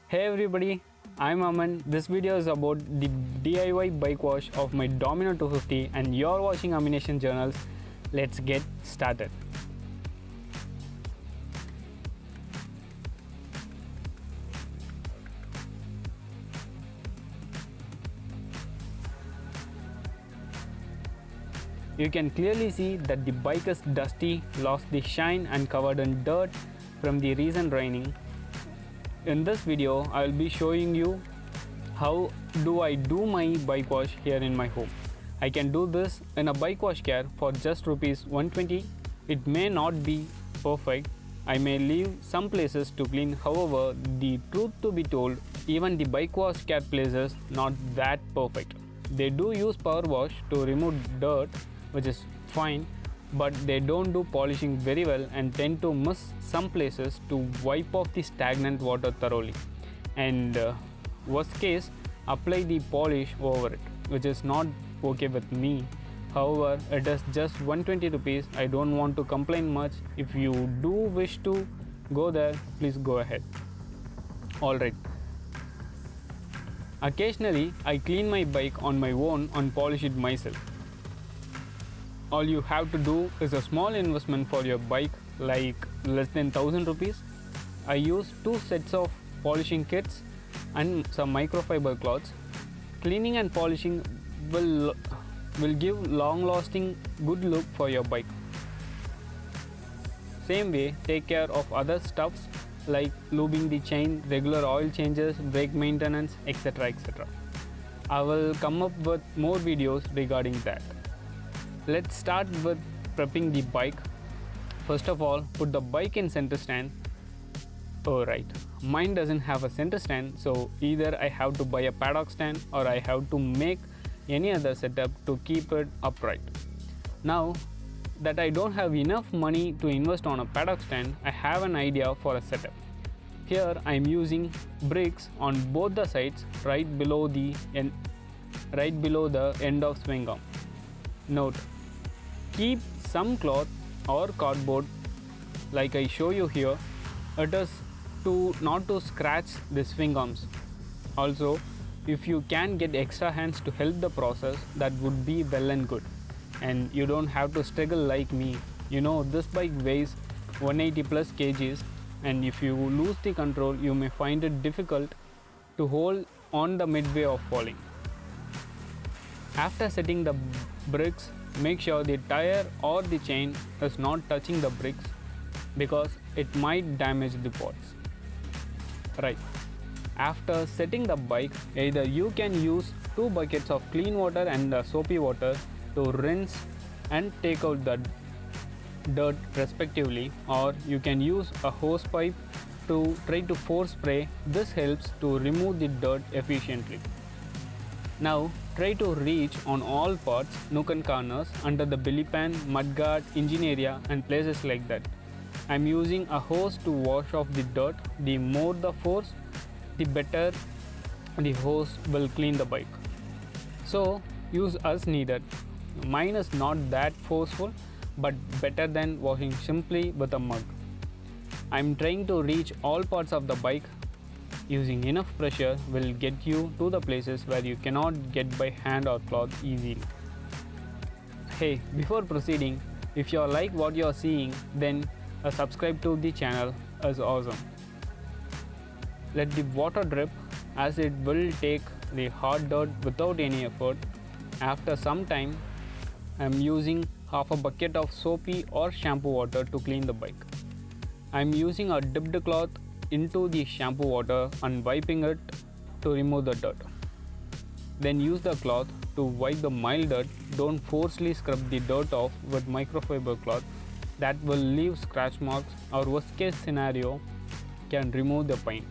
Hey everybody, I'm Aman. This video is about the DIY bike wash of my Dominar 250 and you're watching Amination Journals. Let's get started. You can clearly see that the bike is dusty, lost the shine and covered in dirt from the recent raining. In this video, I will be showing you how do I do my bike wash here in my home. I can do this in a bike wash care for just rupees 120. It may not be perfect. I may leave some places to clean. However, the truth to be told, even the bike wash care places not that perfect. They do use power wash to remove dirt, which is fine, but they don't do polishing very well and tend to miss some places to wipe off the stagnant water thoroughly, and worst case apply the polish over it, which is not okay with me. However, it is just 120 rupees. I don't want to complain much. If you do wish to go there, please go ahead. Alright, occasionally I clean my bike on my own and polish it myself. All you have to do is a small investment for your bike, like less than 1000 rupees. I use 2 sets of polishing kits and some microfiber cloths. Cleaning and polishing will give long lasting good look for your bike. Same way, take care of other stuffs like lubing the chain, regular oil changes, brake maintenance, etc. etc. I will come up with more videos regarding that. Let's start with prepping the bike. First of all, put the bike in center stand. Oh right, mine doesn't have a center stand, so either I have to buy a paddock stand or I have to make any other setup to keep it upright. Now that I don't have enough money to invest on a paddock stand, I have an idea for a setup. Here I am using bricks on both the sides right below the end of swing arm. Note, keep some cloth or cardboard like I show you here. It is not to scratch the swing arms. Also, if you can get extra hands to help the process, that would be well and good, and you don't have to struggle like me. You know, this bike weighs 180 plus kgs, and if you lose the control, you may find it difficult to hold on the midway of falling. After setting the bricks, make sure the tire or the chain is not touching the bricks because it might damage the pods. Right. After setting the bike, either you can use 2 buckets of clean water and soapy water to rinse and take out the dirt respectively, or you can use a hose pipe to try to force spray. This helps to remove the dirt efficiently. Now try to reach on all parts, nook and corners, under the belly pan, mudguard, engine area and places like that. I am using a hose to wash off the dirt. The more the force, the better the hose will clean the bike. So use as needed. Mine is not that forceful, but better than washing simply with a mug. I am trying to reach all parts of the bike. Using enough pressure will get you to the places where you cannot get by hand or cloth easily. Hey, before proceeding, if you like what you are seeing, then a subscribe to the channel is awesome. Let the water drip, as it will take the hard dirt without any effort. After some time, I am using half a bucket of soapy or shampoo water to clean the bike. I am using a dipped cloth into the shampoo water and wiping it to remove the dirt. Then use the cloth to wipe the mild dirt. Don't forcefully scrub the dirt off with microfiber cloth. That will leave scratch marks, or worst case scenario can remove the paint.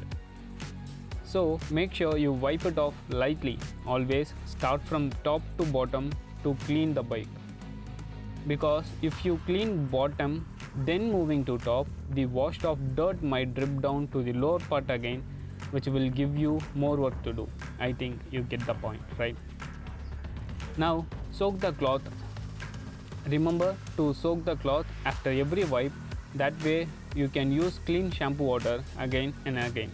So make sure you wipe it off lightly. Always start from top to bottom to clean the bike, because if you clean bottom then moving to top, the washed off dirt might drip down to the lower part again, which will give you more work to do. I think you get the point, right? Now soak the cloth. Remember to soak the cloth after every wipe. That way you can use clean shampoo water again and again.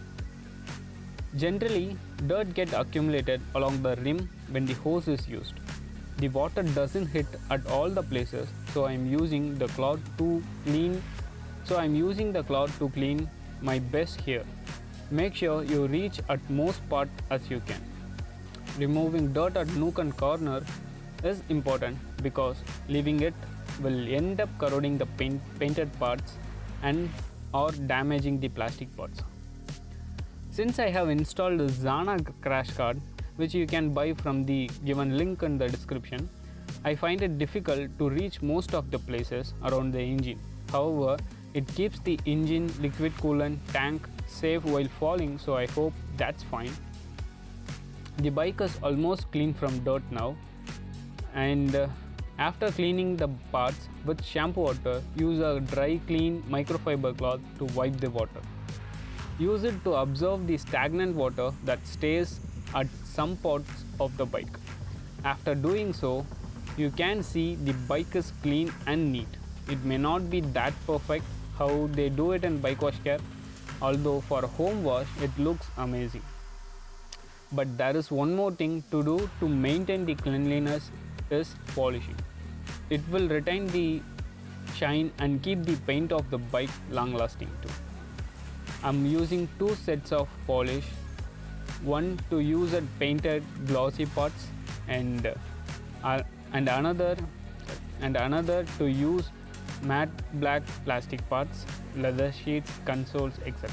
Generally, dirt gets accumulated along the rim when the hose is used. The water doesn't hit at all the places, so I am using the cloth to clean. My best here. Make sure you reach at most part as you can. Removing dirt at nook and corner is important because leaving it will end up corroding the painted parts and or damaging the plastic parts. Since I have installed the Zana crash card, which you can buy from the given link in the description, I find it difficult to reach most of the places around the engine. However, it keeps the engine liquid coolant tank safe while falling, so I hope that's fine. The bike is almost clean from dirt now, and after cleaning the parts with shampoo water, use a dry clean microfiber cloth to wipe the water. Use it to absorb the stagnant water that stays at some parts of the bike. After doing so, you can see the bike is clean and neat. It may not be that perfect how they do it in bike wash care, although for home wash it looks amazing. But there is one more thing to do to maintain the cleanliness is polishing. It will retain the shine and keep the paint of the bike long lasting too. I'm using two sets of polish, one to use at painted glossy parts and another to use matte black plastic parts, leather sheets, consoles, etc.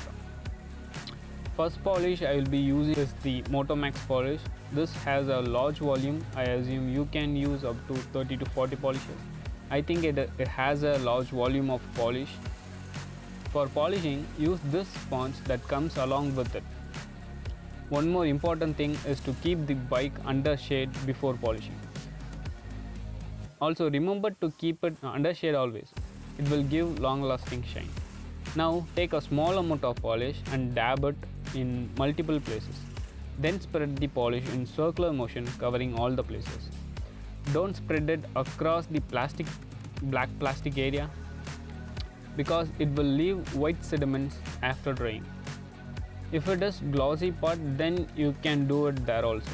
First polish I will be using is the Motomax polish. This has a large volume. I assume you can use up to 30 to 40 polishes. I think it has a large volume of polish. For polishing, use this sponge that comes along with it. One more important thing is to keep the bike under shade before polishing. Also remember to keep it under shade always. It will give long lasting shine. Now take a small amount of polish and dab it in multiple places. Then spread the polish in circular motion covering all the places. Don't spread it across the black plastic area because it will leave white sediments after drying. If it is glossy part, then you can do it there also.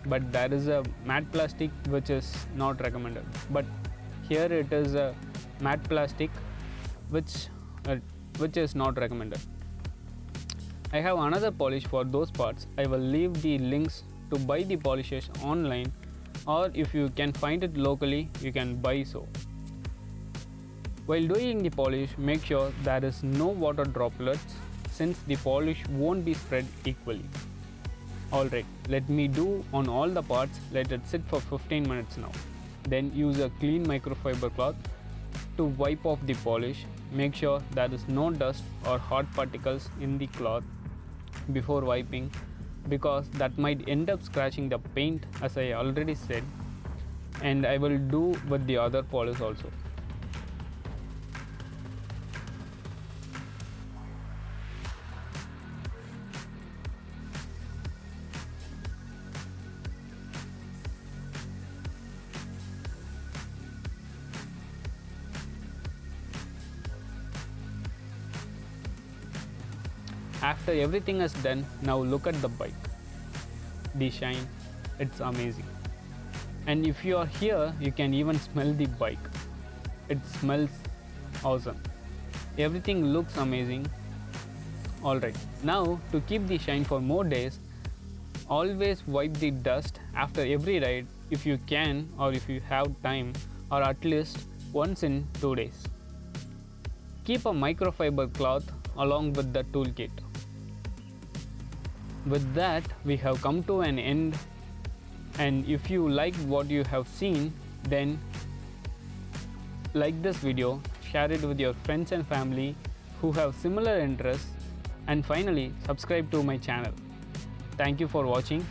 But there is a matte plastic which is not recommended. But here it is a matte plastic which is not recommended. I have another polish for those parts. I will leave the links to buy the polishes online, or if you can find it locally, you can buy so. While doing the polish, make sure there is no water droplets since the polish won't be spread equally. Alright, let me do on all the parts. Let it sit for 15 minutes now. Then use a clean microfiber cloth to wipe off the polish. Make sure there is no dust or hot particles in the cloth before wiping, because that might end up scratching the paint, as I already said, and I will do with the other polish also. After everything is done, now look at the bike. The shine, it's amazing. And if you are here, you can even smell the bike. It smells awesome. Everything looks amazing. Alright, now to keep the shine for more days, always wipe the dust after every ride if you can, or if you have time, or at least once in 2 days. Keep a microfiber cloth along with the toolkit. With that, we have come to an end, and if you liked what you have seen, then like this video, share it with your friends and family who have similar interests, and finally subscribe to my channel. Thank you for watching.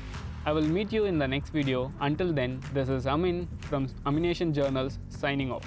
I will meet you in the next video. Until then, this is Amin from Amination Journals signing off.